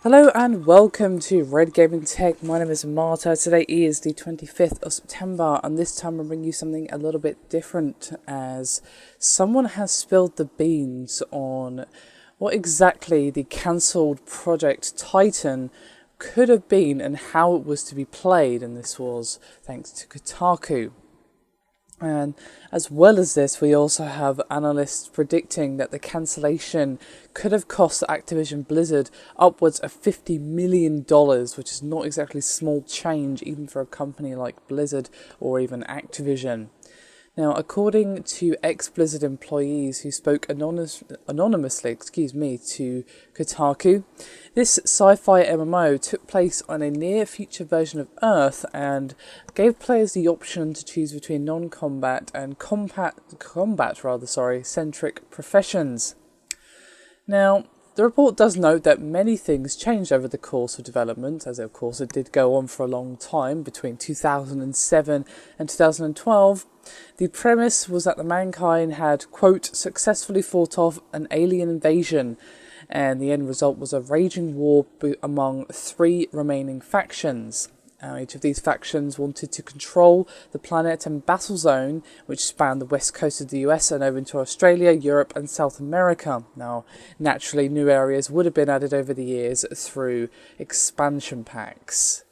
Hello and welcome to Red Gaming Tech. My name is Marta. Today is the 25th of September, and this time I'm bringing you something a little bit different, as someone has spilled the beans on what exactly the cancelled Project Titan could have been and how it was to be played, and this was thanks to Kotaku. And as well as this, we also have analysts predicting that the cancellation could have cost Activision Blizzard upwards of $50 million, which is not exactly small change even for a company like Blizzard or even Activision. Now, according to ex-Blizzard employees who spoke anonymously to Kotaku, this sci-fi MMO took place on a near-future version of Earth and gave players the option to choose between non-combat and centric professions. Now, the report does note that many things changed over the course of development, as of course it did go on for a long time between 2007 and 2012. The premise was that the mankind had, quote, successfully fought off an alien invasion, and the end result was a raging war among three remaining factions. Each of these factions wanted to control the planet and battle zone, which spanned the west coast of the US and over into Australia, Europe and South America. Now, naturally, new areas would have been added over the years through expansion packs.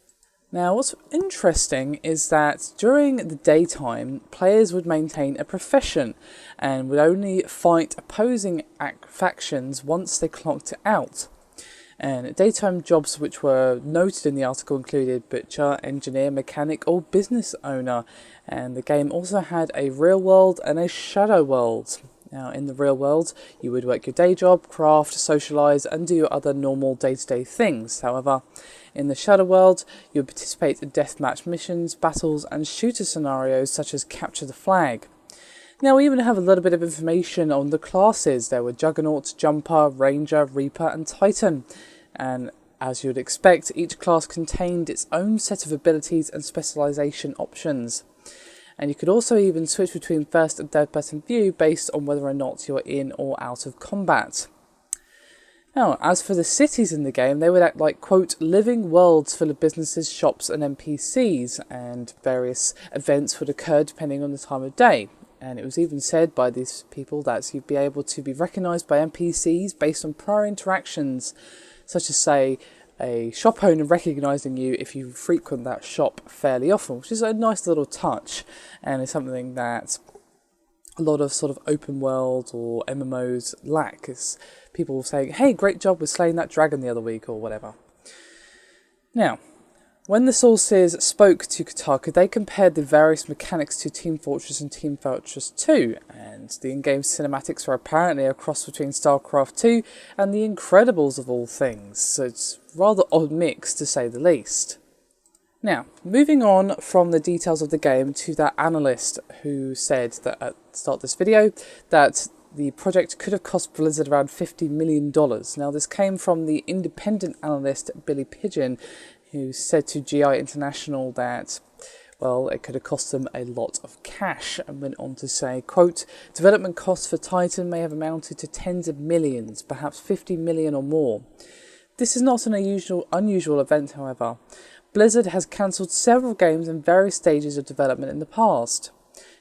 Now, what's interesting is that during the daytime, players would maintain a profession and would only fight opposing factions once they clocked out. And daytime jobs which were noted in the article included butcher, engineer, mechanic or business owner. And the game also had a real world and a shadow world. Now, in the real world, you would work your day job, craft, socialise and do your other normal day-to-day things. However, in the shadow world, you would participate in deathmatch missions, battles and shooter scenarios such as capture the flag. Now, we even have a little bit of information on the classes. There were Juggernaut, Jumper, Ranger, Reaper and Titan. And as you would expect, each class contained its own set of abilities and specialisation options. And you could also even switch between first and third person view based on whether or not you're in or out of combat. Now, as for the cities in the game, they would act like, quote, living worlds full of businesses, shops and NPCs, and various events would occur depending on the time of day. And it was even said by these people that you'd be able to be recognised by NPCs based on prior interactions, such as, say, a shop owner recognising you if you frequent that shop fairly often, which is a nice little touch, and is something that a lot of sort of open world or MMOs lack, is people saying, hey, great job with slaying that dragon the other week or whatever. Now, when the sources spoke to Kotaku, they compared the various mechanics to Team Fortress and Team Fortress 2, and the in-game cinematics were apparently a cross between StarCraft 2 and The Incredibles of all things, so it's a rather odd mix to say the least. Now, moving on from the details of the game to that analyst who said that at the start of this video that the project could have cost Blizzard around $50 million. Now, this came from the independent analyst Billy Pigeon, who said to GI International that, well, it could have cost them a lot of cash, and went on to say, quote, development costs for Titan may have amounted to tens of millions, perhaps 50 million or more. This is not an unusual event, however. Blizzard has cancelled several games in various stages of development in the past.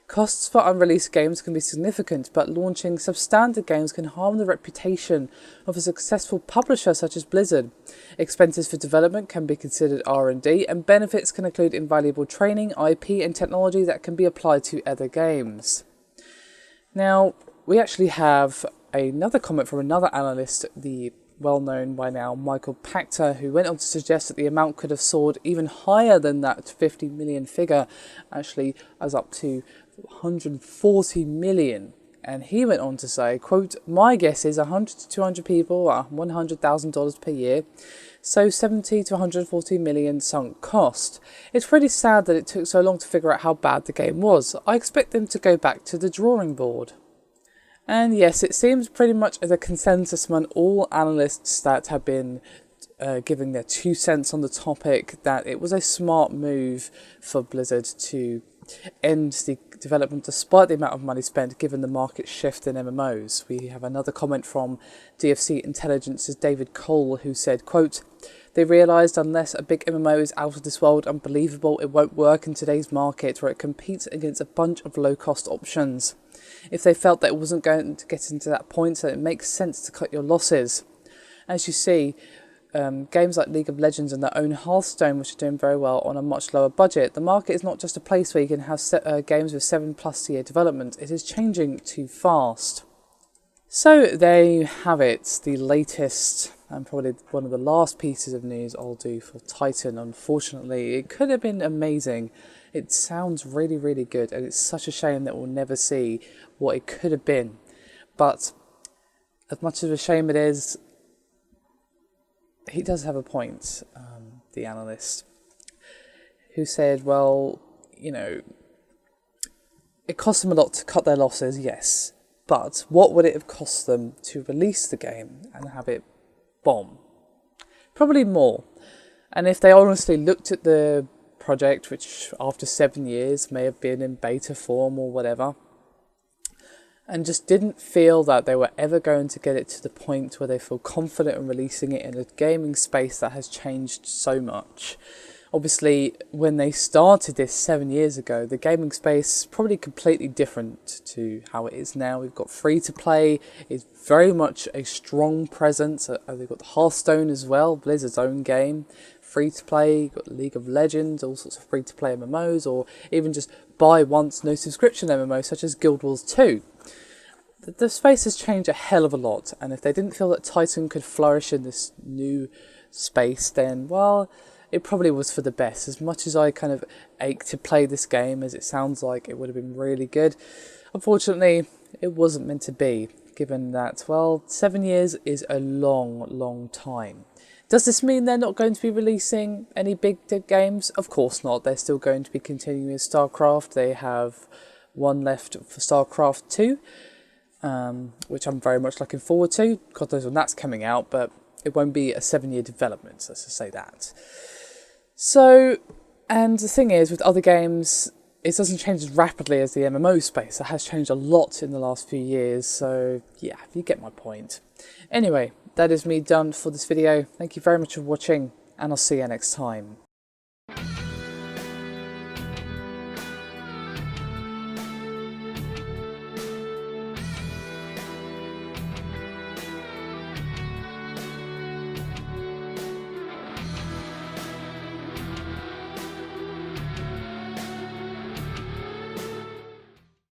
Costs for unreleased games can be significant, but launching substandard games can harm the reputation of a successful publisher such as Blizzard. Expenses for development can be considered R&D, and benefits can include invaluable training, IP and technology that can be applied to other games. Now, we actually have another comment from another analyst, the well-known by now Michael Pachter, who went on to suggest that the amount could have soared even higher than that 50 million figure, actually as up to 140 million. And he went on to say, quote, my guess is 100 to 200 people are $100,000 per year, so 70 to 140 million sunk cost. It's pretty sad that it took so long to figure out how bad the game was. I expect them to go back to the drawing board. And yes, it seems pretty much as a consensus among all analysts that have been giving their 2 cents on the topic that it was a smart move for Blizzard to end the development despite the amount of money spent given the market shift in MMOs. We have another comment from DFC Intelligence's David Cole, who said, quote, "They realised unless a big MMO is out of this world unbelievable, it won't work in today's market where it competes against a bunch of low-cost options. If they felt that it wasn't going to get into that point, so it makes sense to cut your losses." As you see, games like League of Legends and their own Hearthstone, which are doing very well on a much lower budget, the market is not just a place where you can have games with 7+ year development. It is changing too fast. So there you have it, the latest and probably one of the last pieces of news I'll do for Titan. Unfortunately, it could have been amazing. It sounds really, really good, and it's such a shame that we'll never see what it could have been. But as much of a shame it is, he does have a point, the analyst, who said, well, you know, it cost them a lot to cut their losses, yes, but what would it have cost them to release the game and have it bomb? Probably more. And if they honestly looked at the project, which after 7 years may have been in beta form or whatever, and just didn't feel that they were ever going to get it to the point where they feel confident in releasing it in a gaming space that has changed so much. Obviously, when they started this 7 years ago, the gaming space is probably completely different to how it is now. We've got free-to-play, it's very much a strong presence. They've got Hearthstone as well, Blizzard's own game. Free-to-play, you've got League of Legends, all sorts of free-to-play MMOs, or even just buy once, no subscription MMOs, such as Guild Wars 2. The space has changed a hell of a lot, and if they didn't feel that Titan could flourish in this new space, then, well, it probably was for the best. As much as I kind of ache to play this game, as it sounds like it would have been really good, unfortunately, it wasn't meant to be, given that, well, 7 years is a long, long time. Does this mean they're not going to be releasing any big games? Of course not. They're still going to be continuing with StarCraft. They have one left for StarCraft 2. Which I'm very much looking forward to. God knows when that's coming out, but it won't be a 7-year development, let's just say that. So, and the thing is, with other games, it doesn't change as rapidly as the MMO space. It has changed a lot in the last few years, so yeah, you get my point. Anyway, that is me done for this video. Thank you very much for watching, and I'll see you next time.